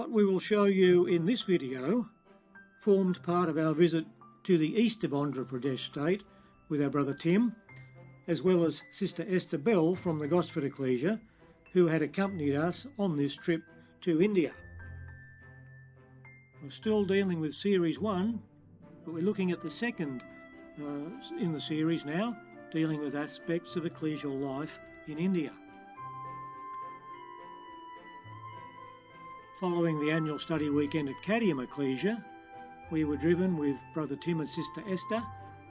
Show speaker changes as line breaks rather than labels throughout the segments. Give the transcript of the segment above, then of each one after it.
What we will show you in this video formed part of our visit to the east of Andhra Pradesh state with our brother Tim, as well as Sister Esther Bell from the Gosford Ecclesia, who had accompanied us on this trip to India. We're still dealing with Series 1, but we're looking at the second in the series now, dealing with aspects of ecclesial life in India. Following the annual study weekend at Kadiyam Ecclesia, we were driven with Brother Tim and Sister Esther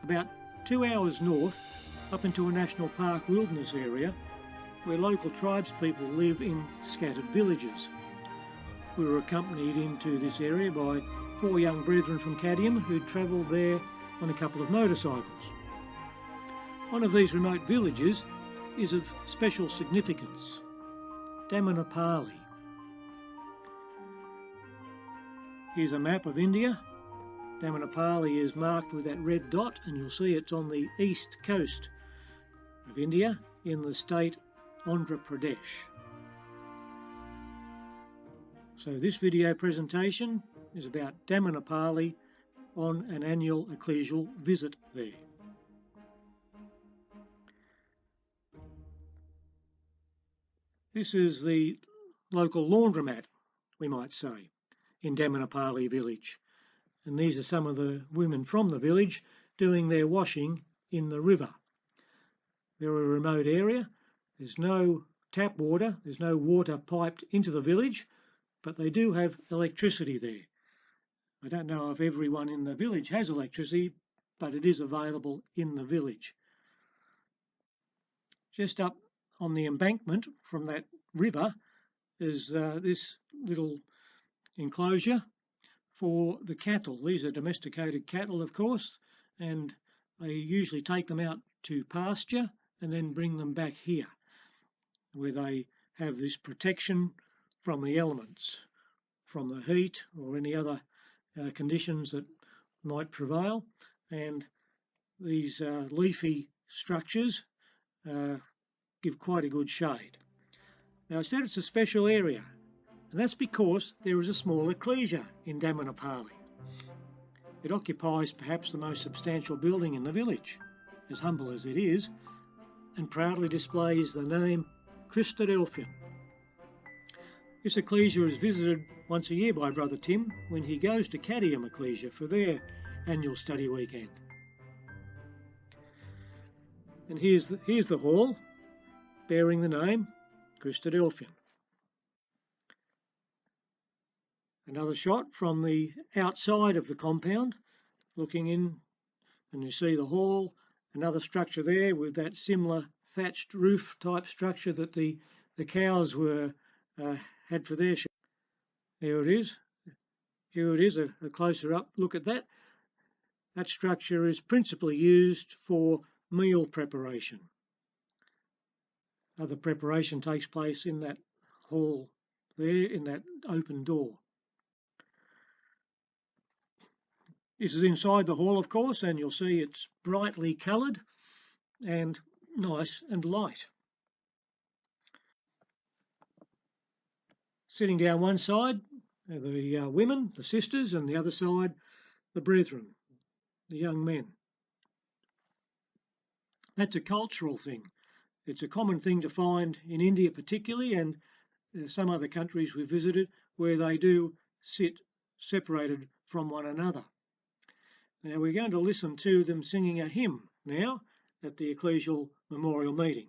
about 2 hours north up into a national park wilderness area where local tribespeople live in scattered villages. We were accompanied into this area by 4 young brethren from Kadiyam who'd travelled there on a couple of motorcycles. One of these remote villages is of special significance, Damanapalli. Here's a map of India. Damanapalli is marked with that red dot, and you'll see it's on the east coast of India in the state Andhra Pradesh. So this video presentation is about Damanapalli on an annual ecclesial visit there. This is the local laundromat, we might say, in Damanapalli village. And these are some of the women from the village doing their washing in the river. They're a remote area. There's no tap water. There's no water piped into the village, but they do have electricity there. I don't know if everyone in the village has electricity, but it is available in the village. Just up on the embankment from that river is this little enclosure for the cattle. These are domesticated cattle, of course, and they usually take them out to pasture and then bring them back here, where they have this protection from the elements, from the heat or any other conditions that might prevail. And these leafy structures give quite a good shade. Now, I said it's a special area, and that's because there is a small ecclesia in Damanapalli. It occupies perhaps the most substantial building in the village, as humble as it is, and proudly displays the name Christadelphian. This ecclesia is visited once a year by Brother Tim when he goes to Kadiyam Ecclesia for their annual study weekend. And here's the hall bearing the name Christadelphian. Another shot from the outside of the compound, looking in, and you see the hall, another structure there with that similar thatched roof type structure that the cows were had for their shelter. There it is. Here it is, a closer up look at that. That structure is principally used for meal preparation. Other preparation takes place in that hall there, in that open door. This is inside the hall, of course, and you'll see it's brightly coloured and nice and light. Sitting down one side are the women, the sisters, and the other side the brethren, the young men. That's a cultural thing. It's a common thing to find in India particularly, and some other countries we've visited, where they do sit separated from one another. Now we're going to listen to them singing a hymn now at the ecclesial memorial meeting.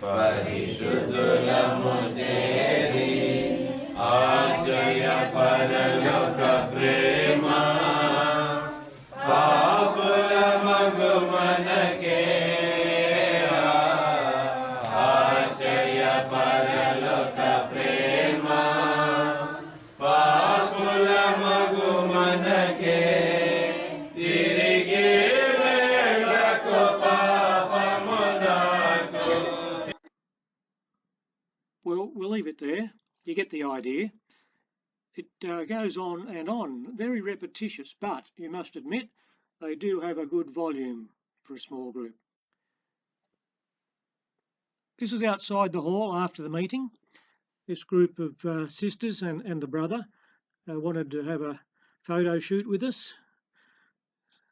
Parishudula Moseri
Well, we'll leave it there. You get the idea. It goes on and on, very repetitious, but you must admit they do have a good volume for a small group. This is outside the hall after the meeting. This group of sisters and the brother wanted to have a photo shoot with us.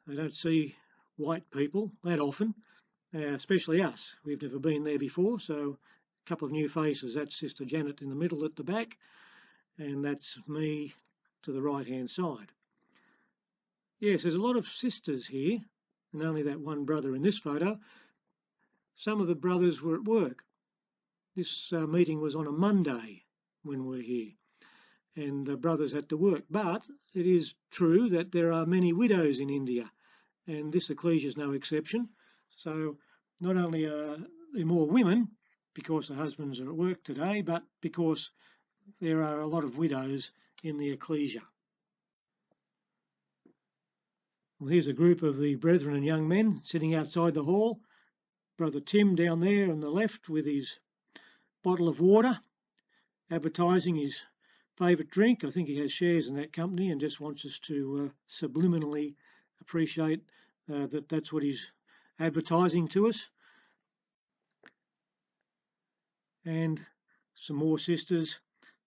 They don't see white people that often, especially us. We've never been there before, so a couple of new faces. That's Sister Janet in the middle at the back, and that's me to the right-hand side. Yes, there's a lot of sisters here, and only that one brother in this photo. Some of the brothers were at work. This meeting was on a Monday when we were here, and the brothers had to work. But it is true that there are many widows in India, and this ecclesia is no exception. So not only are there more women because the husbands are at work today, but because there are a lot of widows in the ecclesia. Well, here's a group of the brethren and young men sitting outside the hall. Brother Tim down there on the left with his bottle of water, advertising his favourite drink. I think he has shares in that company and just wants us to subliminally appreciate that that's what he's advertising to us. And some more sisters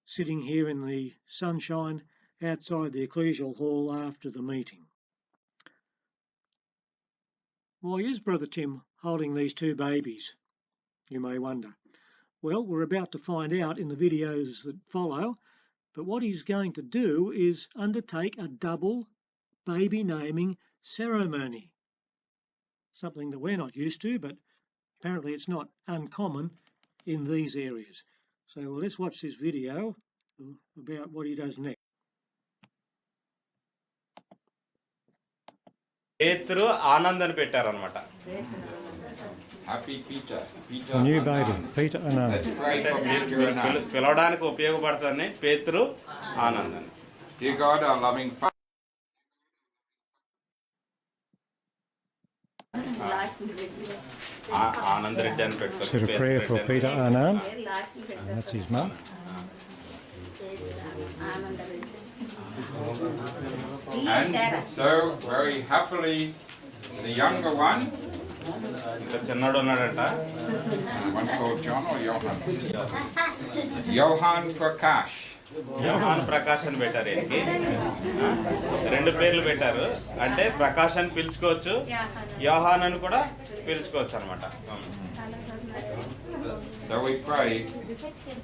sitting here in the sunshine outside the ecclesial hall after the meeting. Why is Brother Tim holding these two babies, you may wonder? Well, we're about to find out in the videos that follow, but what he's going to do is undertake a double baby naming ceremony. Something that we're not used to, but apparently it's not uncommon in these areas. So let's watch this video about what he does next.
పేతురు ఆనంద్ అని పెట్టారనమాట.
Happy Peter.
A new baby, Peter Anand.
Let's pray for Peter Anand.
పిలవడానికి ఉపయోగపడుతుంది పేతురు ఆనంద్ అని.
Dear God, our loving Father.
Anand Reddy అని పెట్టుకోవచ్చు.
Said a prayer for Peter Anand. That's his mum.
And so, very happily, the younger one,
ఇంకా చిన్నోడు ఉన్నాడట.
one called John or Johan? Johan Prakash.
యోహాన్ ప్రకాష్ అని పెట్టారు. ఈయనకి రెండు పేర్లు పెట్టారు. అంటే ప్రకాష్ అని పిలుచుకోవచ్చు, యోహాన్ అని కూడా పిలుచుకోవచ్చు అనమాట.
So we pray,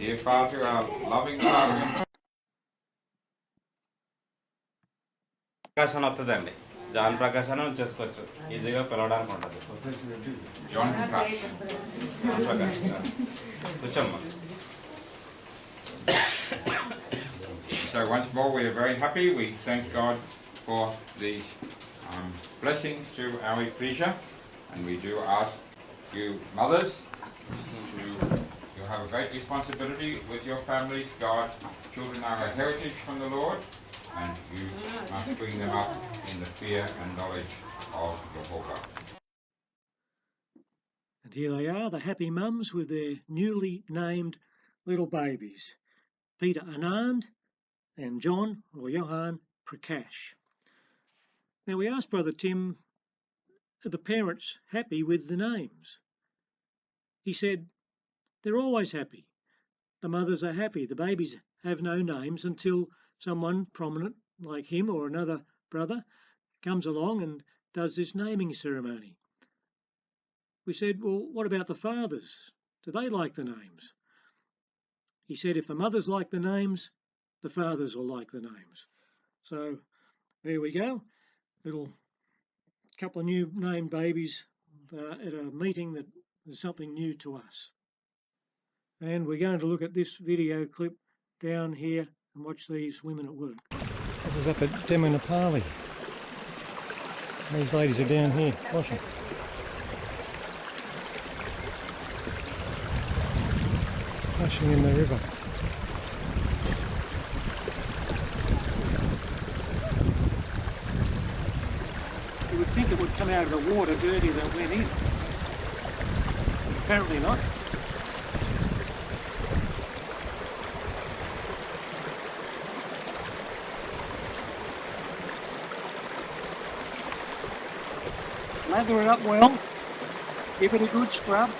dear Father, our loving Father.
Prakash అని వస్తుందండి. జాన్ ప్రకాష్ అని చేసుకోవచ్చు, ఈజీగా పిలవడానికి ఉంటుంది.
John Prakash.
జాన్ ప్రకాష్ కూర్చోమ్మా.
So once more, we are very happy. We thank God for these blessings to our ecclesia, and we do ask you mothers you have a great responsibility with your families. God, children are a heritage from the Lord, and you must bring them up in the fear and knowledge of Jehovah.
And here they are, the happy mums with their newly named little babies, Peter Anand and John or Johan Prakash. Now we asked Brother Tim, are the parents happy with the names? He said, they're always happy. The mothers are happy. The babies have no names until someone prominent like him or another brother comes along and does this naming ceremony. We said, well, what about the fathers? Do they like the names? He said, if the mothers like the names, the fathers will like the names. So there we go. Little couple of new named babies at a meeting that is something new to us. And we're going to look at this video clip down here and watch these women at work.
This is up at Damanapalli. These ladies are down here washing. Washing in the river.
You would think it would come out of the water dirtier than it went in. Apparently not. Lather it up well, give it a good scrub.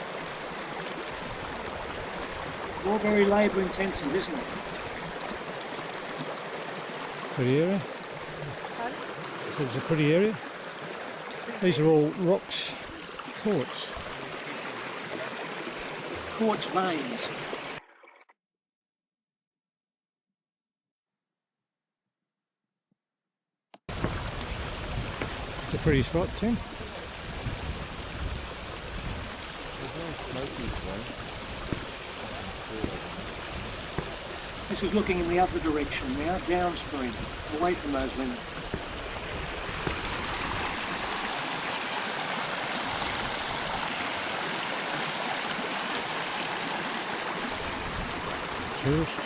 All very labour intensive, isn't it?
Pretty area. It's a pretty area. These are all rocks, quartz.
Quartz veins.
It's a pretty spot, Tim.
This is looking in the other direction now, downstream, away from those women.
Tourist.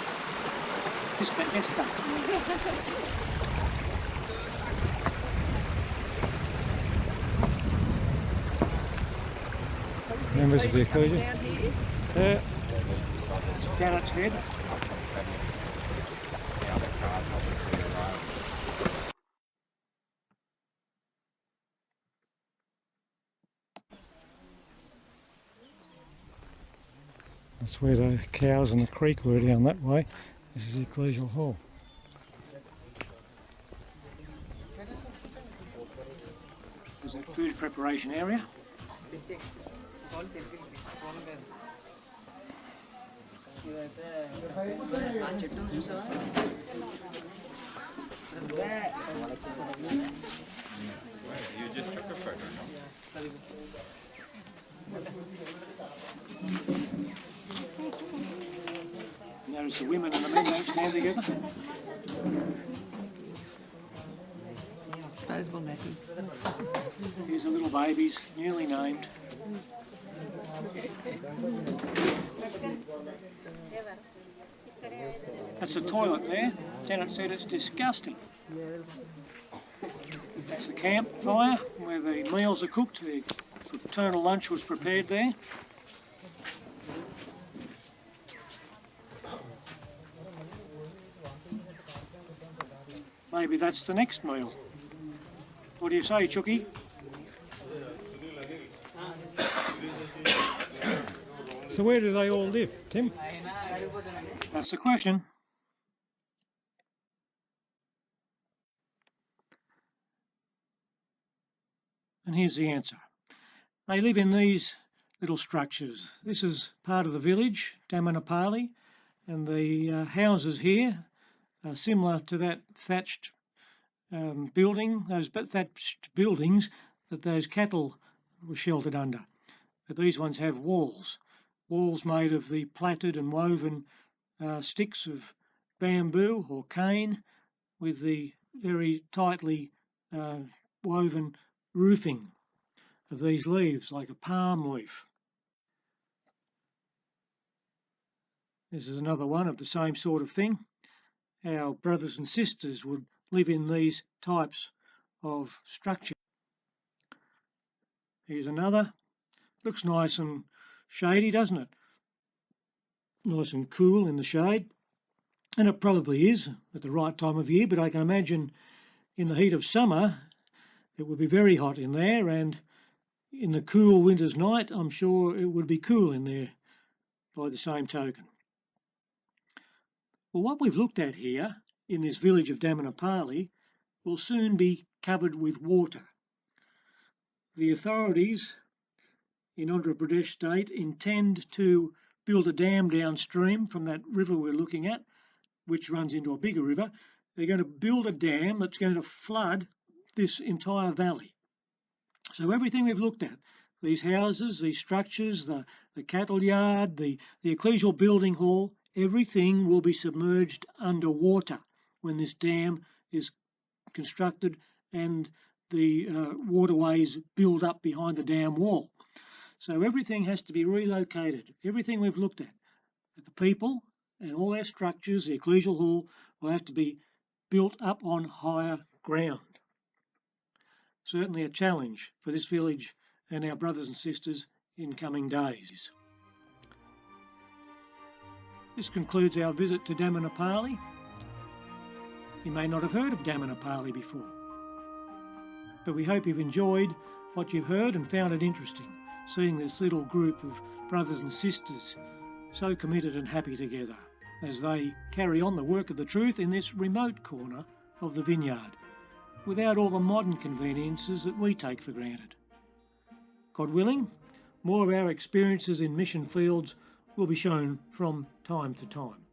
Esther.
Members of the ecclesia.
Down its head.
That's where the cows and the creek were down that way. This is the ecclesial hall.
There's a food preparation area.
You just took a photo, no?
Notice the women and the men don't stand together.
Disposable nappies.
Here's the little babies, newly named. That's the toilet there. Tenant said it's disgusting. That's the campfire where the meals are cooked. The fraternal lunch was prepared there. Maybe that's the next meal. What do you say, Chucky?
So where do they all live, Tim?
That's the question. And here's the answer. They live in these little structures. This is part of the village, Damanapalli, and the houses here are similar to that thatched building, those thatched buildings that those cattle were sheltered under. But these ones have walls made of the plaited and woven sticks of bamboo or cane with the very tightly woven roofing of these leaves, like a palm leaf. This is another one of the same sort of thing. Our brothers and sisters would live in these types of structure. Here's another. Looks nice and shady, doesn't it? Nice and cool in the shade. And it probably is at the right time of year, but I can imagine in the heat of summer it would be very hot in there, and in the cool winter's night I'm sure it would be cool in there by the same token. Well, what we've looked at here in this village of Damanapalli will soon be covered with water. The authorities in Andhra Pradesh state intend to build a dam downstream from that river we're looking at, which runs into a bigger river. They're going to build a dam that's going to flood this entire valley. So everything we've looked at, these houses, these structures, the cattle yard, the ecclesial building hall, everything will be submerged underwater when this dam is constructed and the waterways build up behind the dam wall. So everything has to be relocated. Everything we've looked at, the people and all our structures, the ecclesial hall, will have to be built up on higher ground. Certainly a challenge for this village and our brothers and sisters in coming days. This concludes our visit to Damanapalli. You may not have heard of Damanapalli before, but we hope you've enjoyed what you've heard and found it interesting, seeing this little group of brothers and sisters so committed and happy together as they carry on the work of the truth in this remote corner of the vineyard, without all the modern conveniences that we take for granted. God willing, more of our experiences in mission fields will be shown from time to time.